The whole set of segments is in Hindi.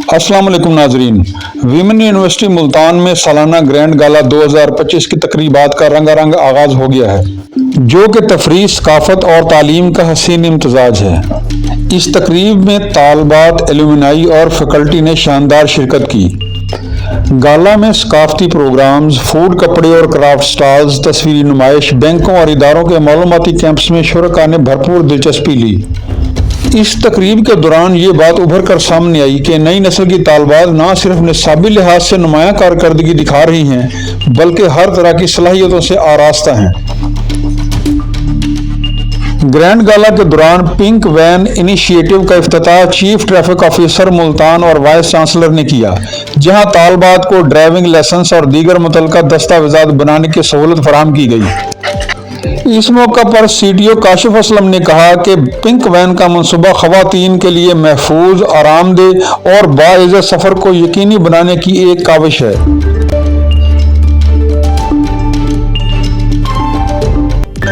अस्सलाम वालेकुम नाजरीन। वीमेन यूनिवर्सिटी मुल्तान में सालाना ग्रैंड गाला 2025 की तकरीबात का रंगारंग आगाज हो गया है, जो कि तफरीह, सकाफत और तालीम का हसीन इम्तजाज है। इस तकरीब में तालबात, एलुमनाई और फैकल्टी ने शानदार शिरकत की। गाला में सकाफती प्रोग्राम्स, फूड, कपड़े और क्राफ्ट स्टॉल्स, तस्वीरी नुमाइश, बैंकों और इदारों के मालूमाती कैंप्स में शुरका ने भरपूर दिलचस्पी ली। इस तकरीब के दौरान ये बात उभर कर सामने आई कि नई नस्ल की तालबात न सिर्फ निसाबी लिहाज से नुमाया कारकर्दगी दिखा रही हैं, बल्कि हर तरह की सलाहियतों से आरास्ता हैं। ग्रैंड गाला के दौरान पिंक वैन इनिशिएटिव का इफ्तिताह चीफ ट्रैफिक ऑफिसर मुल्तान और वाइस चांसलर ने किया, जहां तालबात को ड्राइविंग लाइसेंस और दीगर मुतल्लका दस्तावेजात बनाने की सहूलत फराहम की गई। इस मौका पर सीडीओ काशिफ असलम ने कहा कि पिंक वैन का मंसूबा खवातीन के लिए महफूज, आरामदेह और बाइज़्ज़त सफर को यकीनी बनाने की एक काविश है।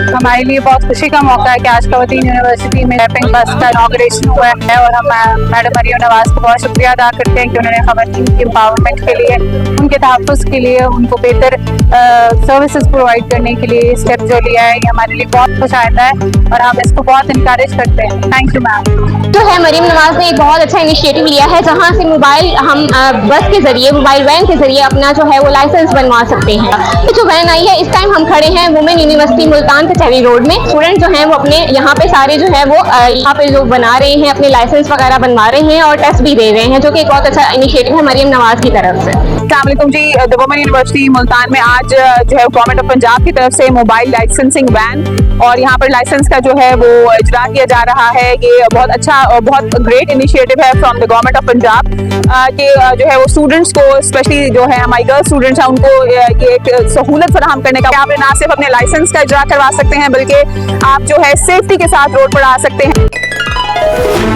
हमारे लिए बहुत खुशी का मौका है कि आज खवातीन यूनिवर्सिटी में पिंक बस का इनॉग्रेशन हुआ है और हम मैडम मरियम नवाज को बहुत शुक्रिया अदा करते हैं कि उन्होंने खवातीन की एम्पावरमेंट के लिए, उनके तहफ़्फ़ुज़ के लिए, उनको बेहतर सर्विसेज प्रोवाइड करने के लिए स्टेप जो लिया है, ये हमारे लिए बहुत खुश आया है और हम इसको बहुत इनकरेज करते हैं। Thank you ma'am. जो है मरियम नवाज ने एक बहुत अच्छा इनिशिएटिव लिया है, जहां से मोबाइल हम बस के जरिए, मोबाइल वैन के जरिए अपना जो है वो लाइसेंस बनवा सकते हैं। ये जो वैन आई है, इस टाइम हम खड़े हैं वुमेन यूनिवर्सिटी मुल्तान कचहरी रोड में। स्टूडेंट जो हैं वो अपने यहाँ पे सारे जो है वो यहाँ पे जो बना रहे हैं, अपने लाइसेंस वगैरह बनवा रहे हैं और टेस्ट भी दे रहे हैं, जो कि एक बहुत अच्छा इनिशिएटिव है मरियम नवाज की तरफ से। अस्सलाम वालेकुम जी। द वुमेन यूनिवर्सिटी मुल्तान में आज जो है गवर्नमेंट ऑफ पंजाब की तरफ से मोबाइल लाइसेंसिंग वैन और यहाँ पर लाइसेंस का जो है वो इजरा किया जा रहा है। ये बहुत अच्छा और बहुत ग्रेट इनिशिएटिव है from the government of Punjab कि जो है वो स्टूडेंट्स को, स्पेशली जो है हमारी गर्ल स्टूडेंट्स हैं, उनको ये एक सहूलत फराहम करने का। आप ना सिर्फ अपने लाइसेंस का इजरा करवा सकते हैं, बल्कि आप जो है सेफ्टी के साथ रोड पर आ सकते हैं।